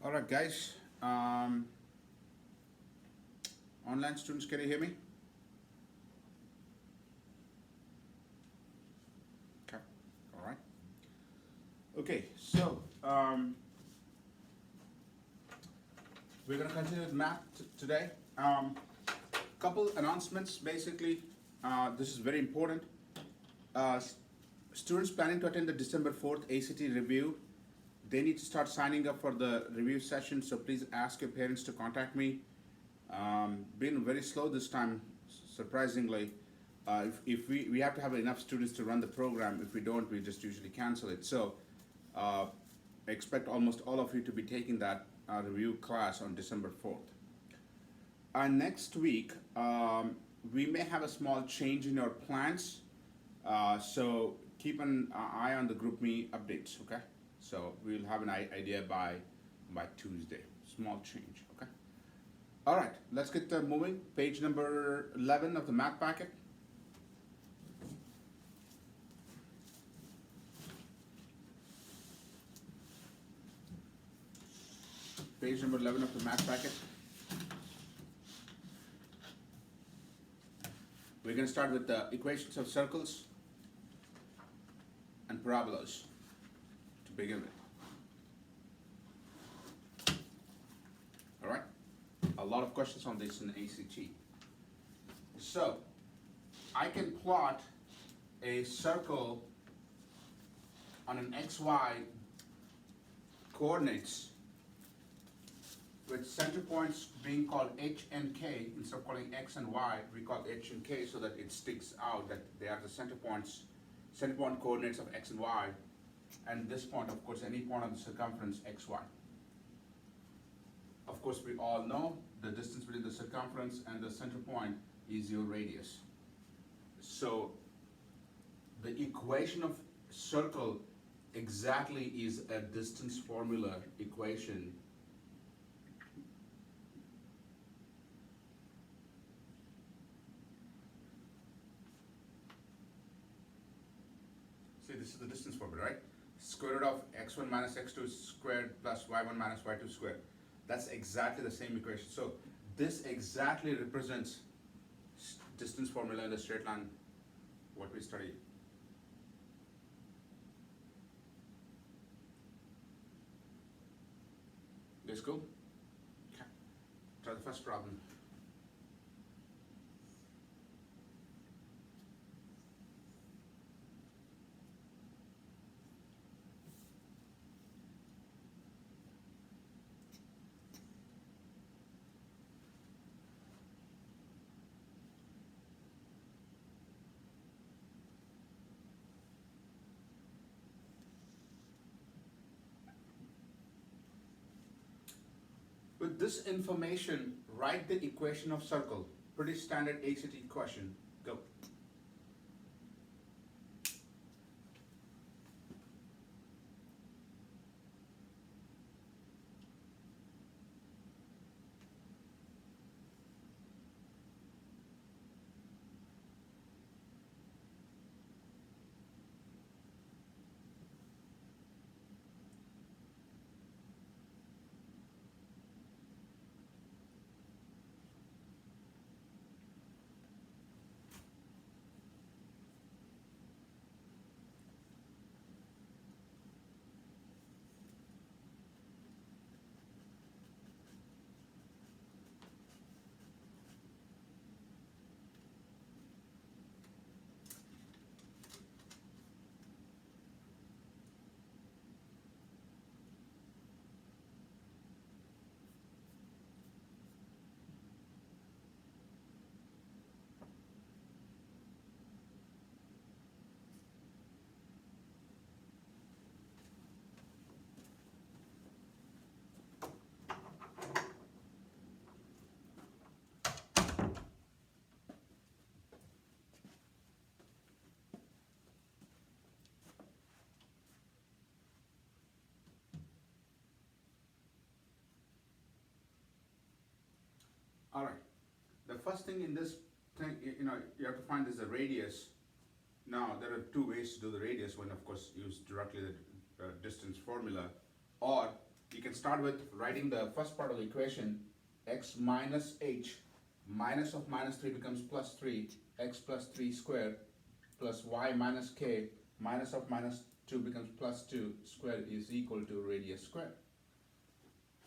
All right, guys. Online students, can you hear me? Okay. All right. Okay. We're going to continue with math today. Couple announcements. Basically, this is very important. Uh, s- Students planning to attend the December 4th ACT review, they need to start signing up for the review session. So please ask your parents to contact me. Been very slow this time, surprisingly. If we have to have enough students to run the program. If we don't, we just usually cancel it. So uh, I expect almost all of you to be taking that review class on December 4th. Next week, we may have a small change in our plans. So keep an eye on the GroupMe updates, okay? So we'll have an idea by Tuesday. Small change, okay? All right, let's get moving. Page number 11 of the math packet. Page number 11 of the math packet. We're going to start with the equations of circles and parabolas to begin with. All right? A lot of questions on this in ACT. So, I can plot a circle on an XY coordinates with center points being called H and K. Instead of calling X and Y, we call H and K so that it sticks out that they are the center point coordinates of X and Y. And this point, of course, any point on the circumference XY. Of course, we all know the distance between the circumference and the center point is your radius. So the equation of circle exactly is a distance formula equation. See, this is the distance formula, right? Square root of x1 minus x2 squared plus y1 minus y2 squared. That's exactly the same equation. So this exactly represents distance formula in the straight line, what we studied. Let's go. Okay. Try the first problem. With this information, write the equation of circle. Pretty standard ACT question. Go. All right. The first thing in this thing, you have to find is the radius. Now, there are two ways to do the radius. One, of course, use directly the distance formula, or you can start start with writing the first part of the equation. X minus h minus of minus 3 becomes plus 3, x plus 3 squared plus y minus k minus of minus 2 becomes plus 2 squared is equal to radius squared.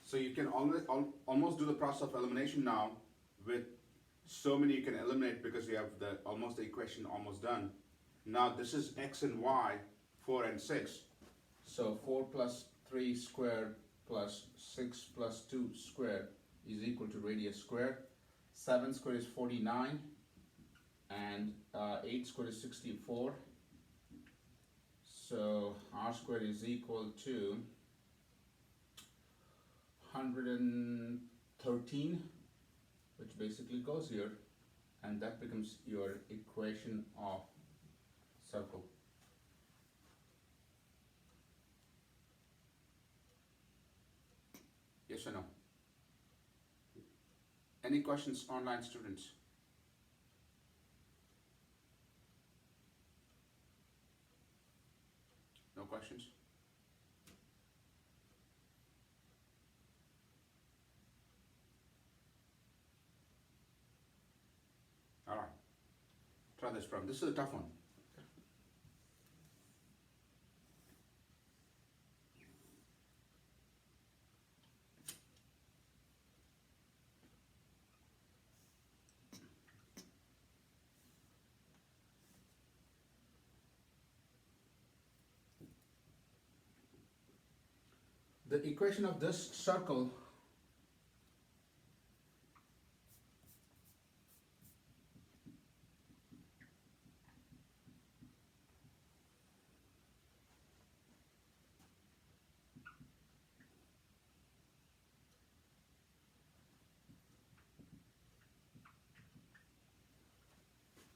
So you can almost do the process of elimination now. With so many you can eliminate because you have the equation almost done. Now this is x and y, 4 and 6. So 4 plus 3 squared plus 6 plus 2 squared is equal to radius squared. 7 squared is 49 and 8 squared is 64. So r squared is equal to 113, which basically goes here, and that becomes your equation of circle. Yes or no? Any questions, online students? No questions? All right. Try this problem. This is a tough one.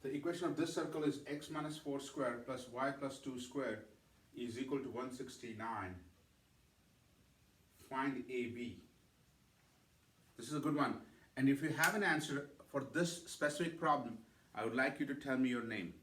The equation of this circle is x minus 4 squared plus y plus 2 squared is equal to 169. Find AB. This is a good one. And if you have an answer for this specific problem, I would like you to tell me your name.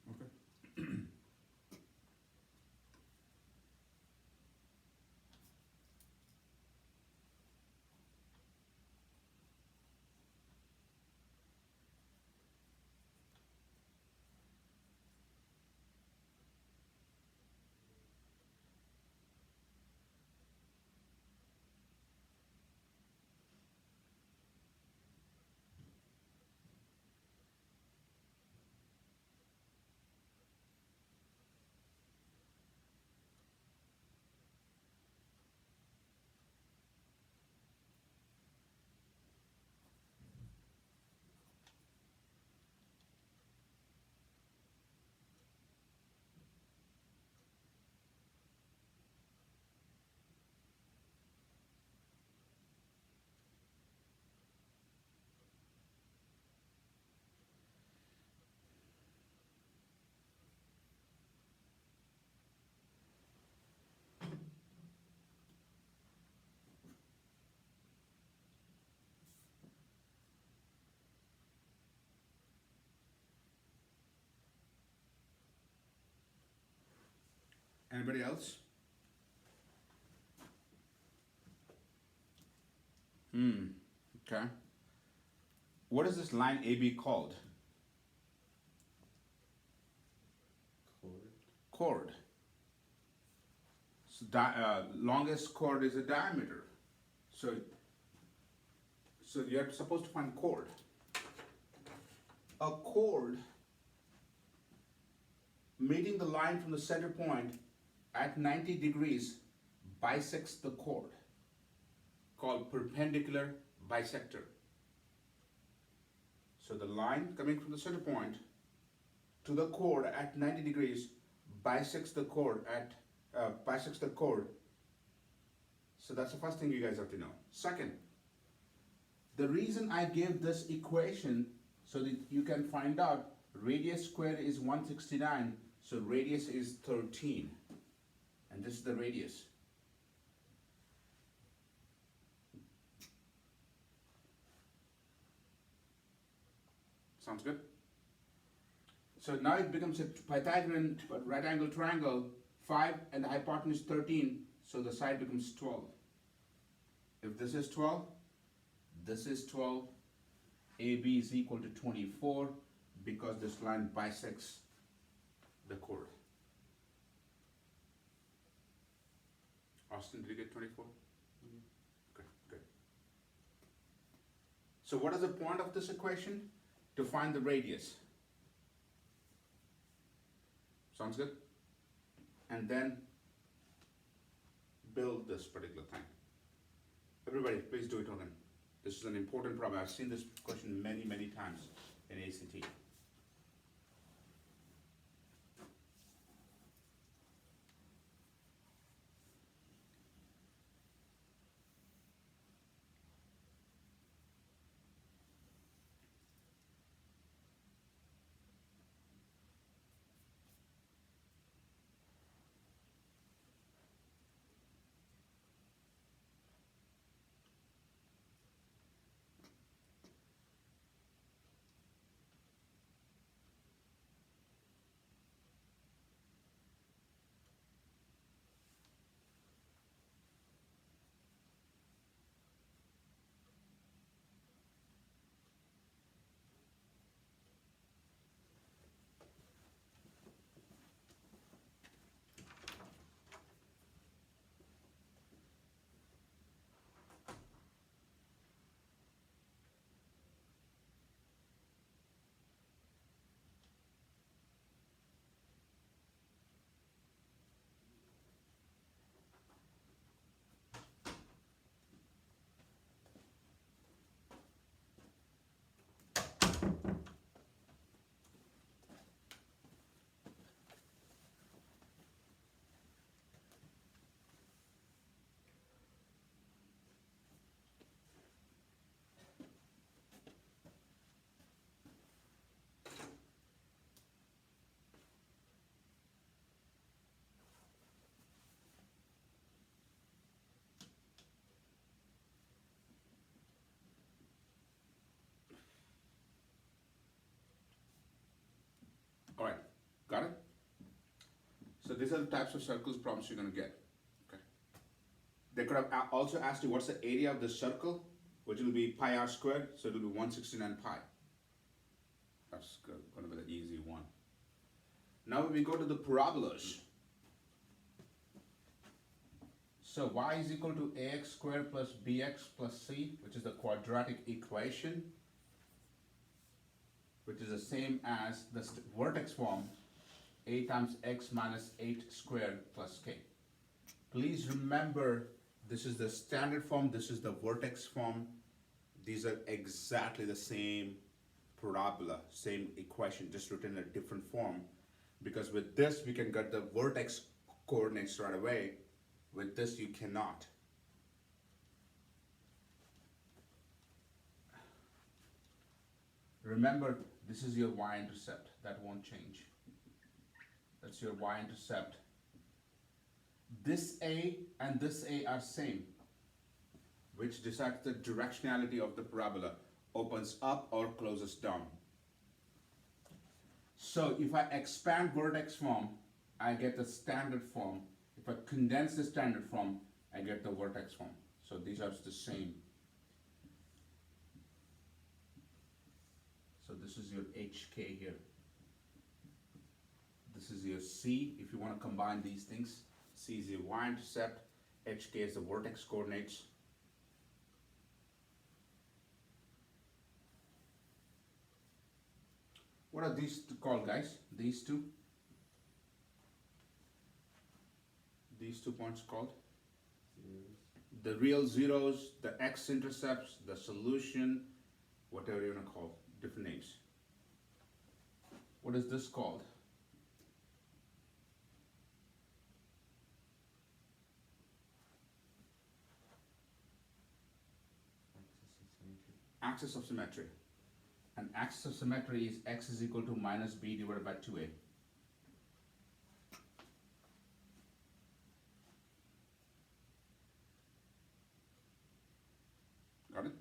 Okay. Anybody else? Okay. What is this line AB called? Chord. So longest chord is a diameter. So you're supposed to find chord. A chord meeting the line from the center point at 90 degrees bisects the chord, called perpendicular bisector. So the line coming from the center point to the chord at 90 degrees bisects the chord So that's the first thing you guys have to know. Second, the reason I gave this equation so that you can find out radius squared is 169, so radius is 13, and this is the radius. Sounds good? So now it becomes a Pythagorean right angle triangle, 5 and the hypotenuse 13, so the side becomes 12. If this is 12, this is 12, AB is equal to 24 because this line bisects the chord. Austin, did you get 24? Okay, good. So what is the point of this equation? To find the radius. Sounds good? And then build this particular thing. Everybody, please do it again. This is an important problem. I've seen this question many, many times in ACT. All right, got it? So these are the types of circles problems you're going to get. Okay. They could have also asked you what's the area of the circle, which will be pi r squared, so it will be 169 pi. That's going to be the easy one. Now we go to the parabolas. So y is equal to ax squared plus bx plus c, which is the quadratic equation, which is the same as the vertex form, a times x minus 8 squared plus k. Please remember, this is the standard form, this is the vertex form. These are exactly the same parabola, same equation, just written in a different form. Because with this, we can get the vertex coordinates right away. With this, you cannot. Remember, this is your y-intercept. That won't change. That's your y-intercept. This A and this A are same, which decides the directionality of the parabola. Opens up or closes down. So if I expand vertex form, I get the standard form. If I condense the standard form, I get the vertex form. So these are the same. So this is your HK here. This is your C, if you want to combine these things. C is your y-intercept, HK is the vertex coordinates. What are these called, guys? These two? These 2 points called? The real zeros, the x-intercepts, the solution, whatever you want to call, different names. What is this called? Axis of symmetry. And axis of symmetry is x is equal to minus b divided by 2a. Got it?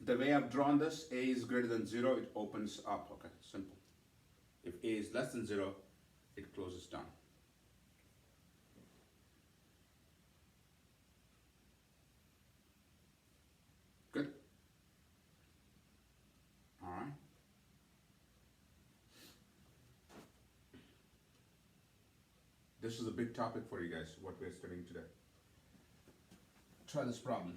The way I've drawn this, a is greater than 0, it opens up. Okay, simple. If a is less than 0, it closes down. Good? All right. This is a big topic for you guys, what we're studying today. Try this problem.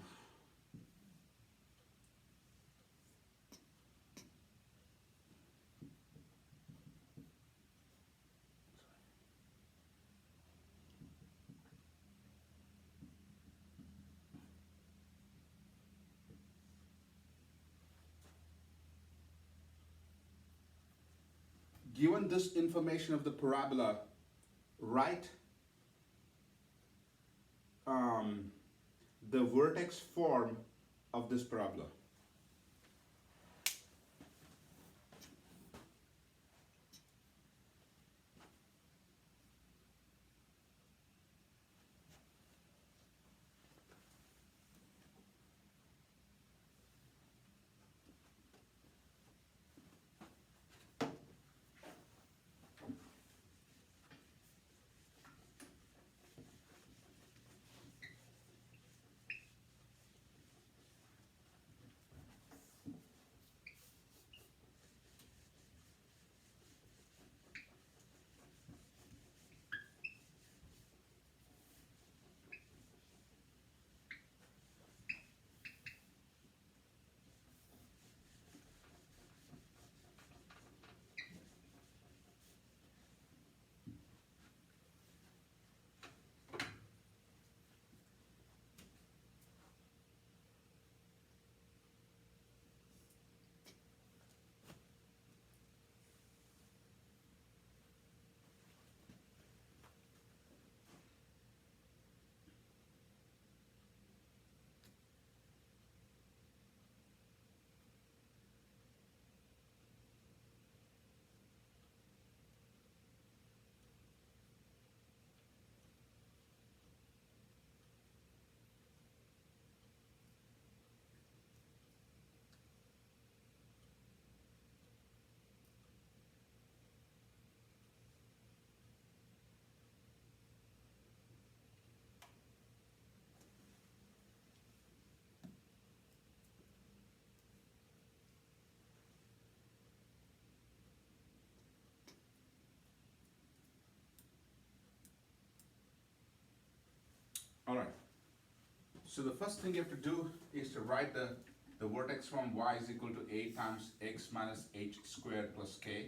Given this information of the parabola, write the vertex form of this parabola. All right. So the first thing you have to do is to write the vertex from y is equal to a times x minus h squared plus k.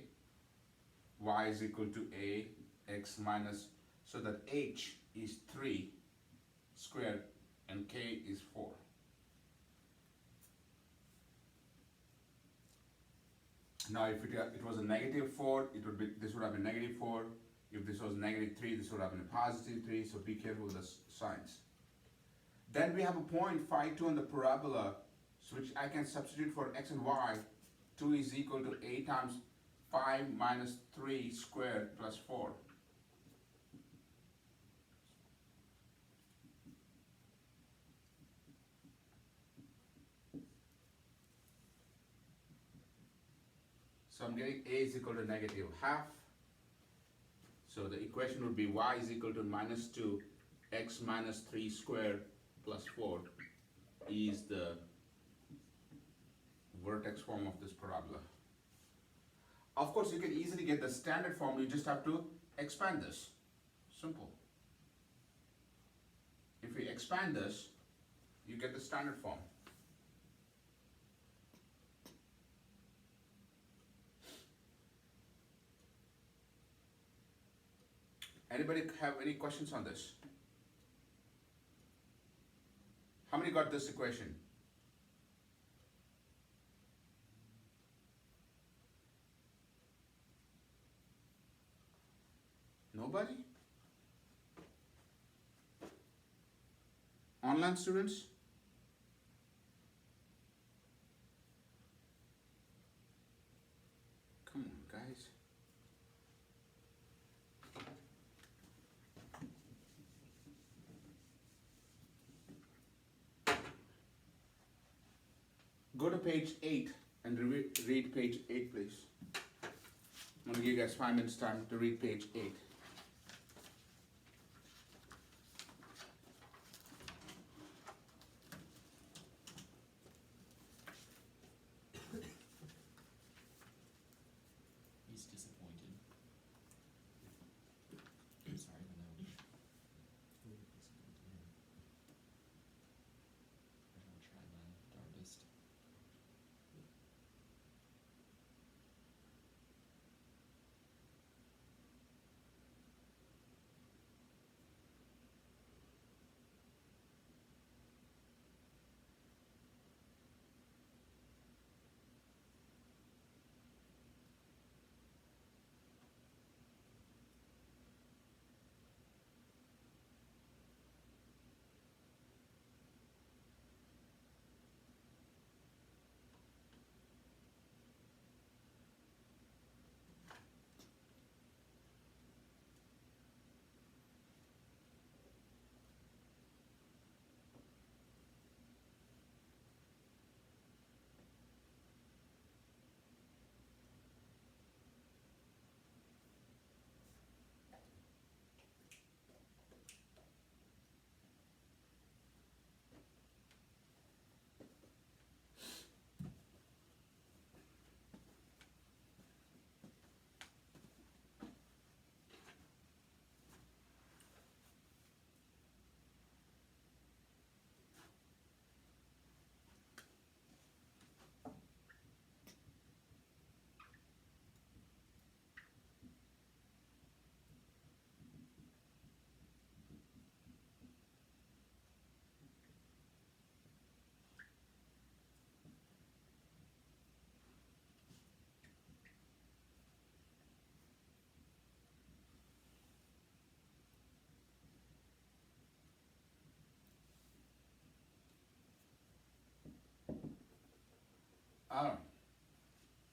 Y is equal to a x minus, so that h is 3 squared and k is 4. Now if it was a negative 4, this would have been negative 4. If this was negative 3, this would have been a positive 3, so be careful with the signs. Then we have a point phi 2 on the parabola, so which I can substitute for x and y. 2 is equal to a times 5 minus 3 squared plus 4. So I'm getting a is equal to negative half. So the equation would be y is equal to minus 2 x minus 3 squared plus 4 is the vertex form of this parabola. Of course, you can easily get the standard form. You just have to expand this. Simple. If we expand this, you get the standard form. Anybody have any questions on this? How many got this equation? Nobody? Online students? Come on, guys. Go to page 8 and read page 8, please. I'm going to give you guys 5 minutes time to read page 8. He's disappointed. I'm sorry, but no. Really disappointed in him. I will try my darndest.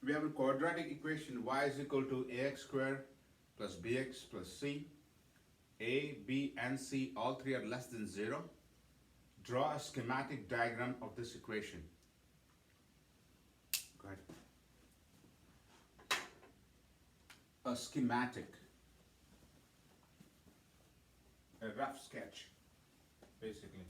We have a quadratic equation y is equal to ax squared plus bx plus c. A, b, and c, all three are less than 0. Draw a schematic diagram of this equation. Go ahead. A schematic. A rough sketch, basically.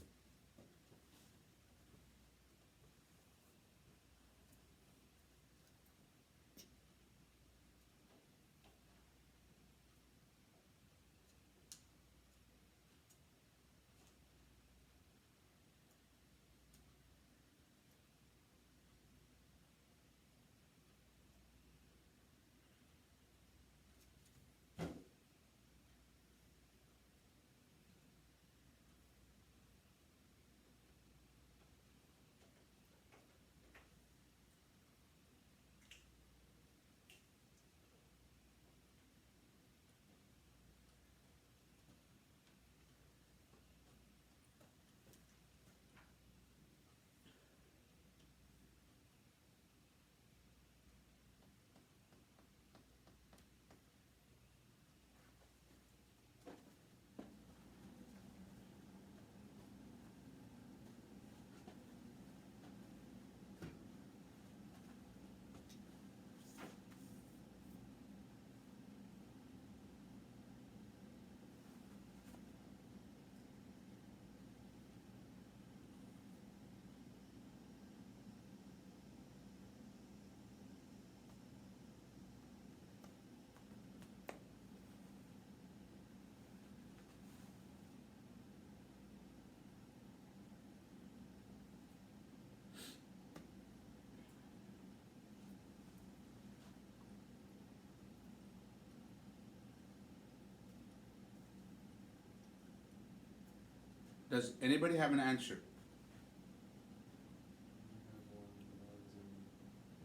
Does anybody have an answer?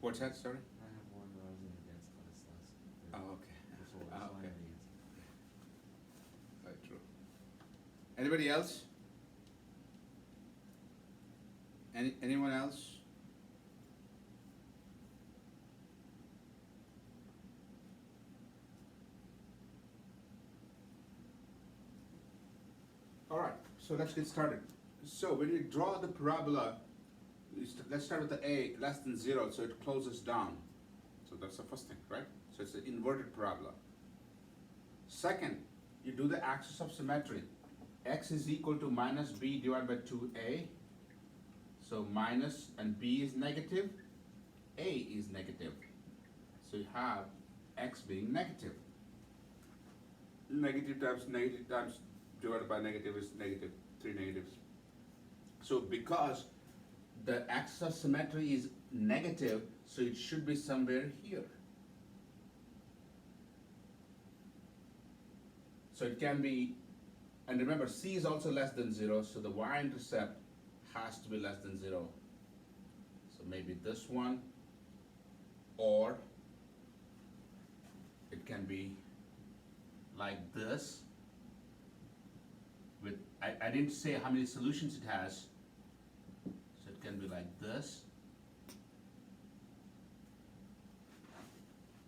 What's that, sorry? I have one that I was in advanced class last. Oh, okay. Before, so Ah, I know okay. the answer. Quite true. Anybody else? Anyone else? All right, so let's get started. So when you draw the parabola, let's start with the a less than 0, so it closes down. So that's the first thing, right? So it's an inverted parabola. Second, you do the axis of symmetry. X is equal to minus b divided by 2a. So minus and b is negative, a is negative. So you have x being negative. Negative times divided by negative is negative, 3 negatives. So because the axis of symmetry is negative, so it should be somewhere here. So it can be, and remember c is also less than 0, so the y-intercept has to be less than 0. So maybe this one, or it can be like this. With I didn't say how many solutions it has, so it can be like this.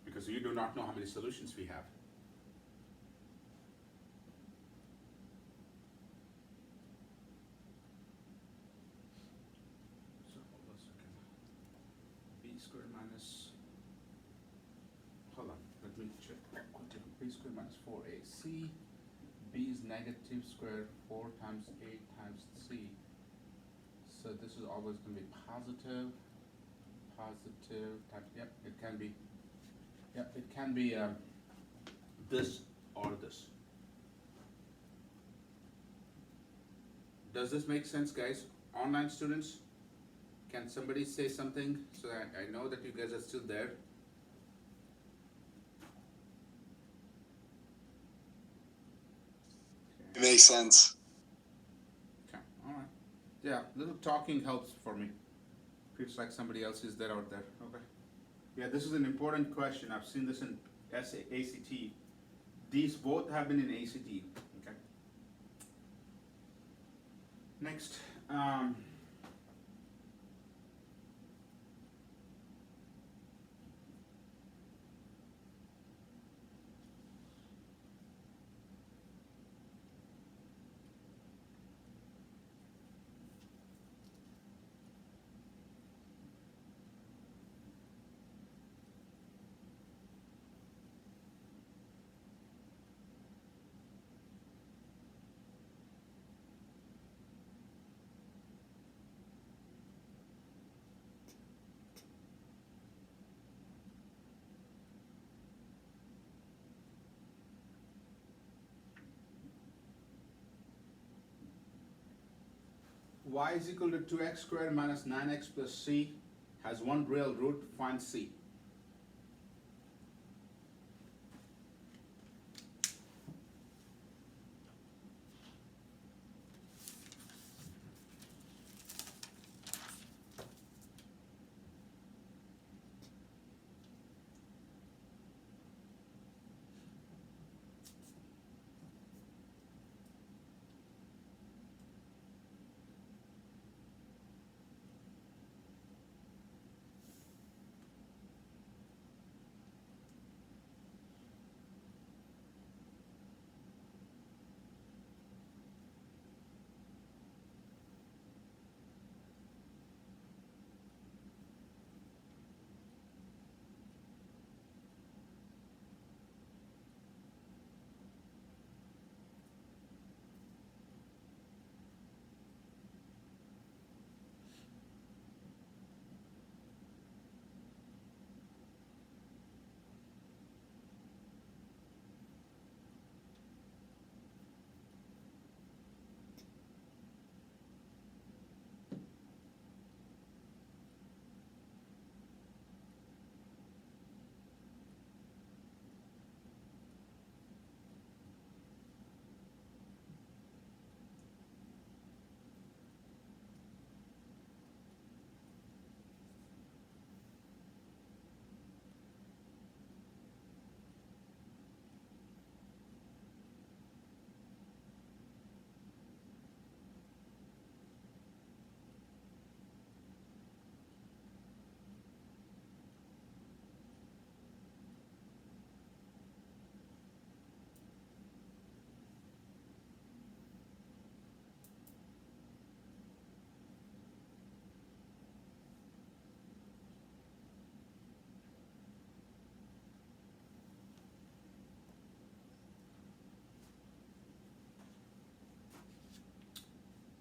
Because you do not know how many solutions we have. So hold on a second. B squared minus, hold on, let me check. B squared minus 4ac. B is negative square 4 times 8 times c. So this is always going to be positive times, yep, it can be, yep, it can be this or this. Does this make sense, guys? Online students, can somebody say something so that I know that you guys are still there? It makes sense. Okay, all right. Yeah, little talking helps for me. Feels like somebody else is there out there. Okay. Yeah, this is an important question. I've seen this in ACT. These both have been in ACT. Okay. Next, y is equal to 2x squared minus 9x plus c has one real root. Find c.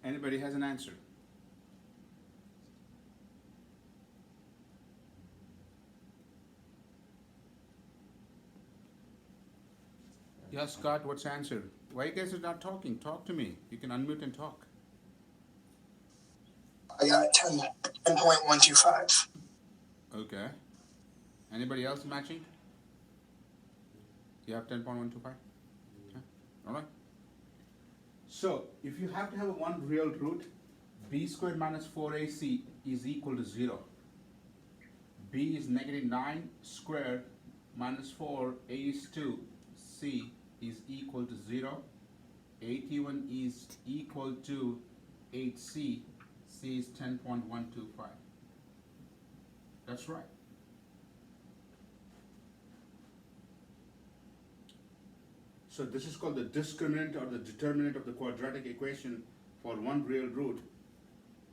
Anybody has an answer? Yeah, Scott, what's the answer? Why you guys are not talking? Talk to me. You can unmute and talk. I got 10.125. Okay. Anybody else matching? You have 10.125? Okay. All right. So, if you have to have a one real root, b squared minus 4ac is equal to 0. b is negative 9 squared minus 4, a is 2, c is equal to 0. 81 is equal to 8c, c is 10.125. That's right. So this is called the discriminant or the determinant of the quadratic equation for one real root.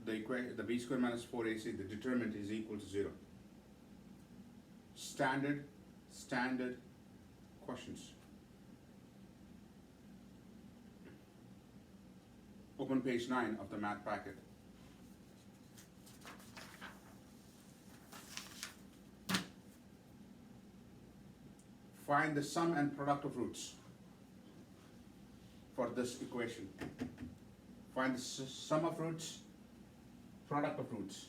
The b squared minus 4ac, the determinant is equal to 0. Standard questions. Open page 9 of the math packet. Find the sum and product of roots for this equation. Find the sum of roots, product of roots.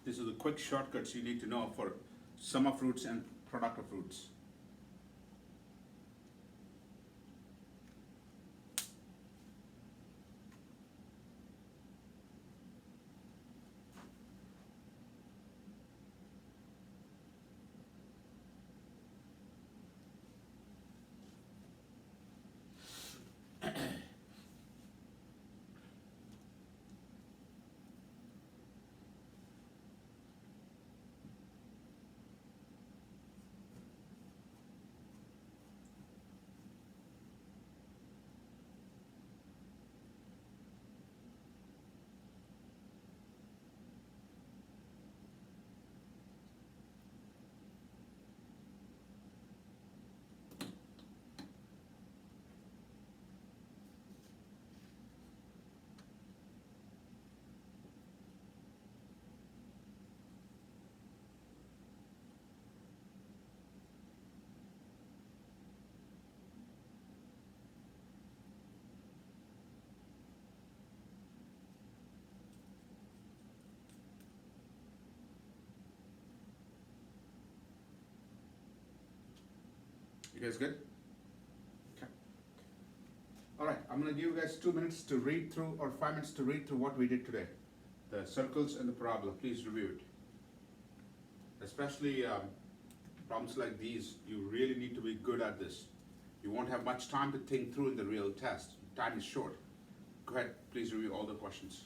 These are the quick shortcuts you need to know for sum of roots and product of roots. You guys good? Okay. All right, I'm gonna give you guys 2 minutes to read through, or 5 minutes to read through what we did today. The circles and the parabola, please review it. Especially problems like these, you really need to be good at this. You won't have much time to think through in the real test. Time is short. Go ahead, please review all the questions.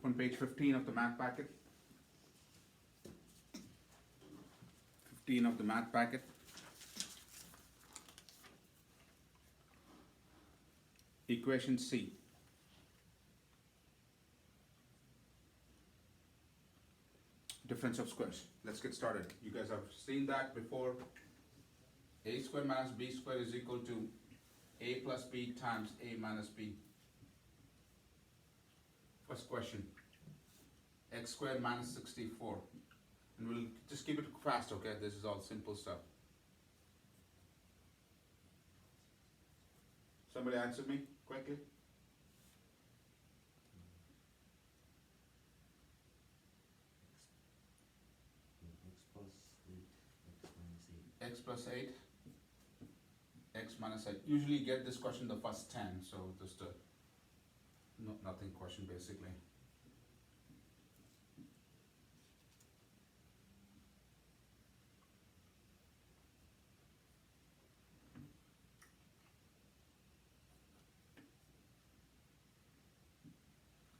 Open page 15 of the math packet. 15 of the math packet. Equation C. Difference of squares. Let's get started. You guys have seen that before. A squared minus b squared is equal to a plus b times a minus b. First question. X squared minus 64. And we'll just keep it fast, okay? This is all simple stuff. Somebody answer me quickly. X plus 8, X plus 8, X X minus 8. minus 8. Usually you get this question the first 10, so just a nothing question basically.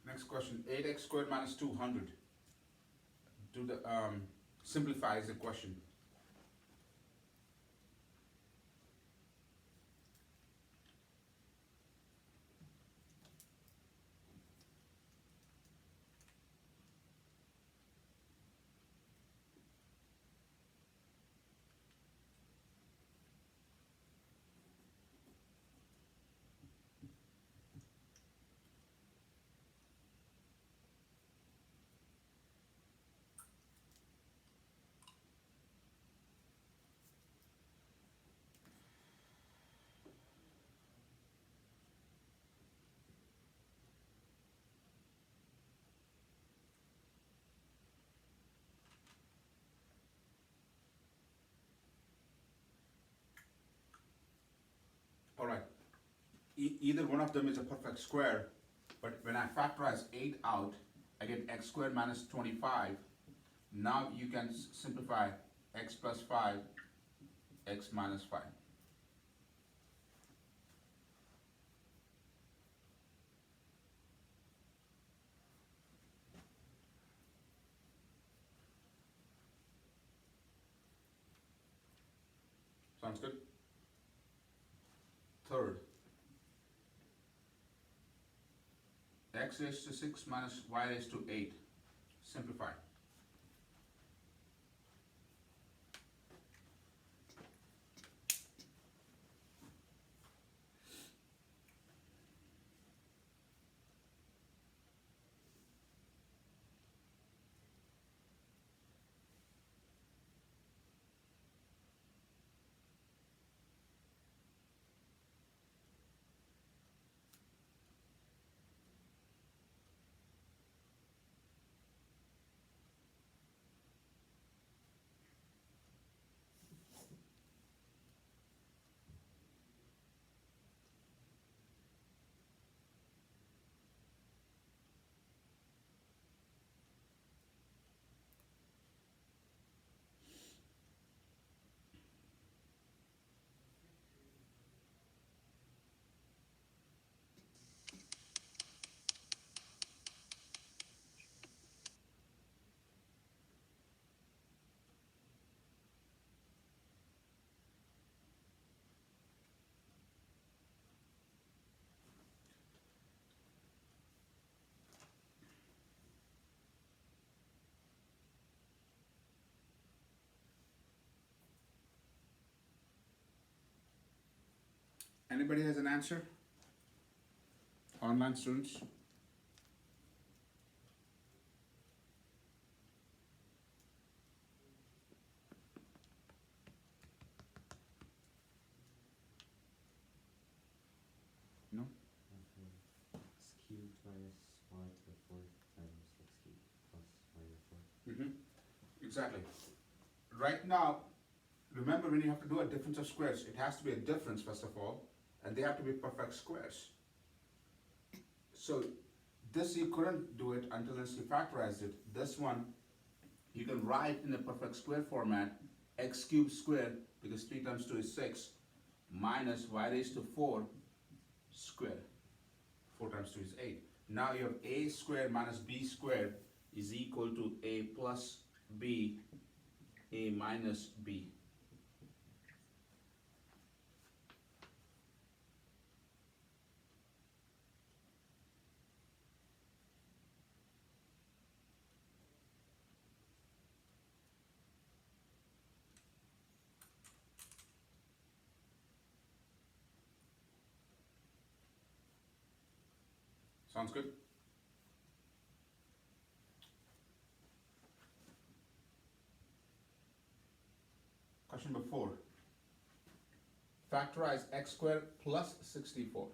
Next question, 8x squared minus 200. Do the simplifies the question. All right, either one of them is a perfect square, but when I factorize 8 out, I get x squared minus 25. Now you can simplify x plus 5, x minus 5. Sounds good? Third, x raised to 6 minus y raised to 8. Simplify. Anybody has an answer? Online students? No? X cubed minus y to the fourth times x cubed plus y to the fourth. Exactly. Right now, remember when you have to do a difference of squares, it has to be a difference first of all, and they have to be perfect squares. So this you couldn't do it unless you factorized it. This one, you can write in a perfect square format, x cubed squared, because 3 times 2 is 6, minus y raised to 4 squared. 4 times 2 is 8. Now you have a squared minus b squared is equal to a plus b, a minus b. Sounds good? Question number 4. Factorize x squared plus 64.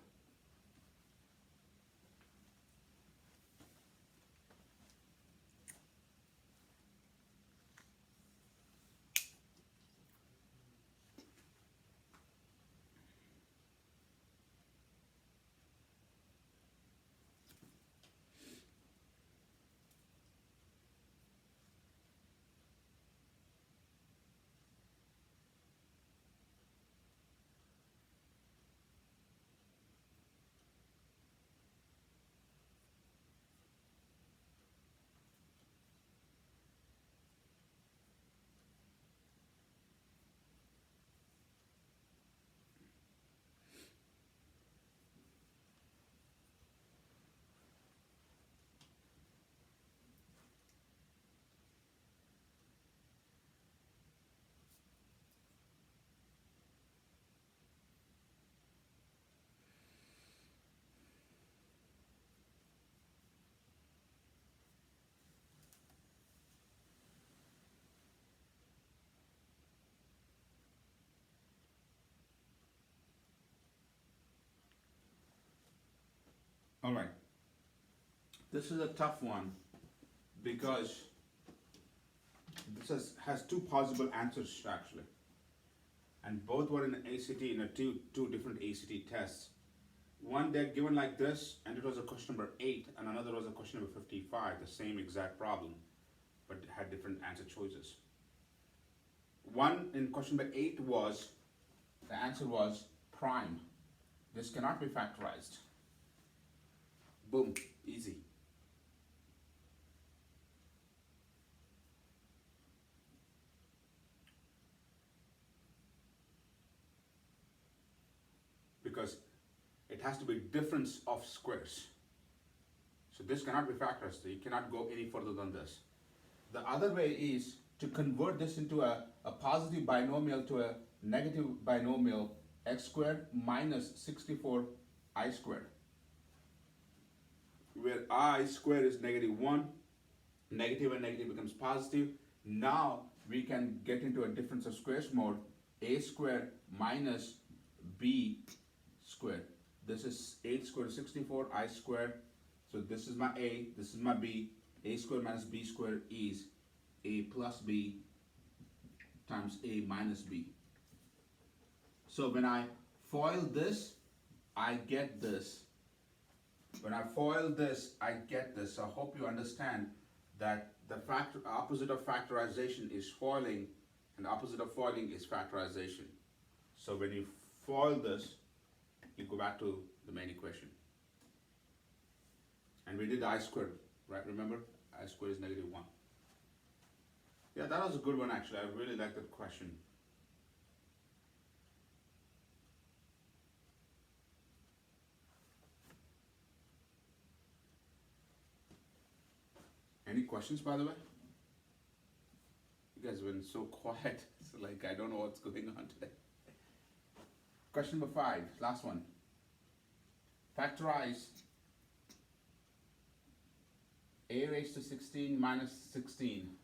All right. This is a tough one because has two possible answers actually. And both were in ACT in two different ACT tests. One they're given like this, and it was a question number 8, and another was a question number 55, the same exact problem, but had different answer choices. One in question number 8 was, the answer was prime. This cannot be factorized. Boom, easy. Because it has to be difference of squares. So this cannot be factorized. So you cannot go any further than this. The other way is to convert this into a positive binomial to a negative binomial, x squared minus 64 I squared. Where I squared is -1, negative and negative becomes positive. Now we can get into a difference of squares mode, a squared minus b squared. This is 8 squared 64 I squared. So this is my a, this is my b. A squared minus b squared is a plus b times a minus b. So when I FOIL this, I get this. When I FOIL this, I get this. So I hope you understand that the opposite of factorization is FOILing, and the opposite of FOILing is factorization. So when you FOIL this, you go back to the main equation. And we did I squared, right? Remember? I squared is -1. Yeah, that was a good one actually. I really like that question. Any questions, by the way? You guys have been so quiet. It's like I don't know what's going on today. Question number 5, last one. Factorize a raised to 16 minus 16.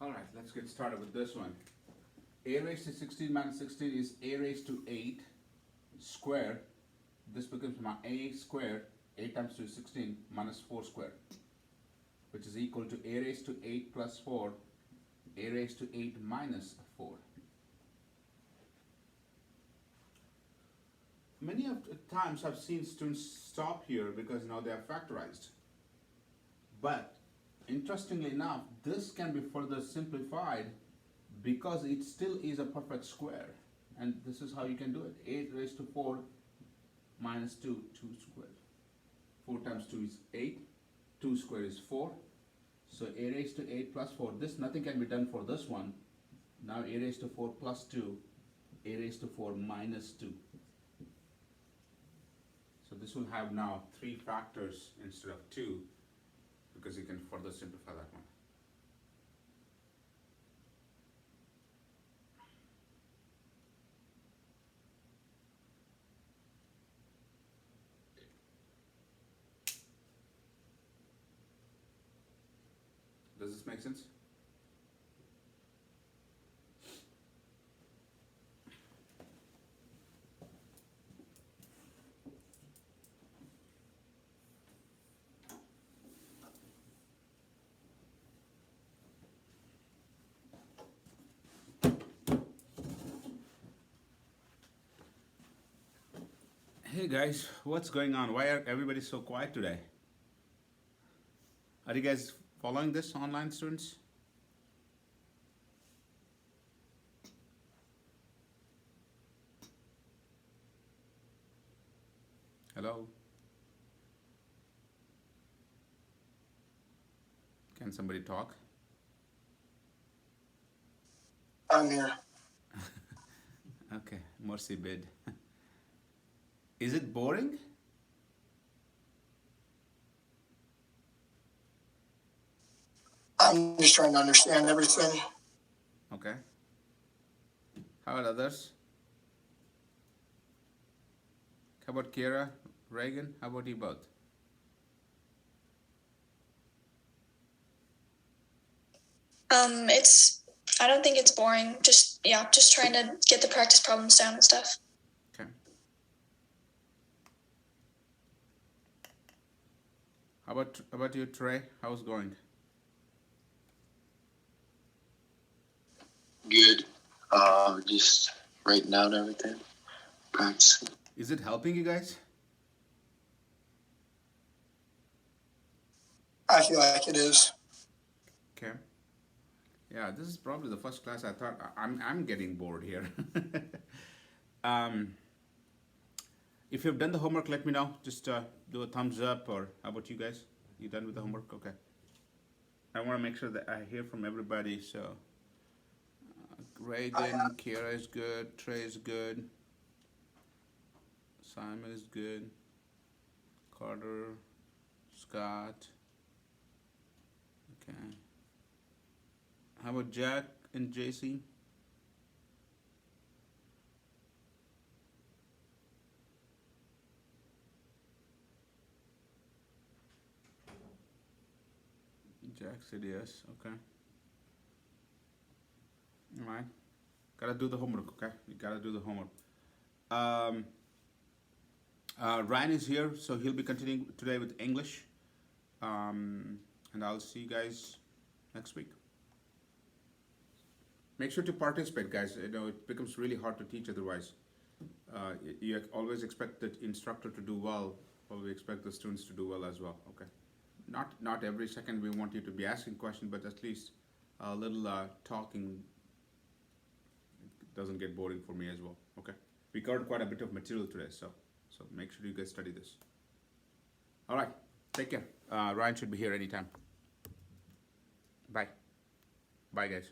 All right, let's get started with this one. A raised to 16 minus 16 is a raised to 8 squared. This becomes my a squared, 8 times 2 is 16, minus 4 squared, which is equal to a raised to 8 plus 4, a raised to 8 minus 4. Many of the times I've seen students stop here because now they are factorized. But interestingly enough, this can be further simplified because it still is a perfect square. And this is how you can do it. 8 raised to 4 minus 2, 2 squared. 4 times 2 is 8, 2 squared is 4. So a raised to 8 plus 4, this nothing can be done for this one. Now a raised to 4 plus 2, a raised to 4 minus 2. So this will have now 3 factors instead of 2, because you can further simplify that one. Does this make sense? Hey guys, what's going on? Why are everybody so quiet today? Are you guys following this online, students? Hello? Can somebody talk? I'm here. Okay, mercy bid. Is it boring? I'm just trying to understand everything. Okay. How about others? How about Kira, Reagan? How about you both? I don't think it's boring. Just trying to get the practice problems down and stuff. Okay. How about you, Trey? How's it going? Good. Just writing down everything. Practicing. Is it helping you guys? I feel like it is. Okay. Yeah, this is probably the first class I thought I'm getting bored here. If you've done the homework, let me know. Just do a thumbs up, or how about you guys? You done with the homework? Okay. I want to make sure that I hear from everybody. So, Reagan, Kira is good. Trey is good. Simon is good. Carter, Scott. Okay. How about Jack and JC? Jack said yes, okay. Alright. Gotta do the homework, okay? You gotta do the homework. Ryan is here, so he'll be continuing today with English. And I'll see you guys next week. Make sure to participate, guys. You know, it becomes really hard to teach otherwise. You always expect the instructor to do well, but we expect the students to do well as well, okay? Not every second we want you to be asking questions, but at least a little talking doesn't get boring for me as well, okay? We covered quite a bit of material today, so make sure you guys study this. All right, take care. Ryan should be here anytime. Bye. Bye, guys.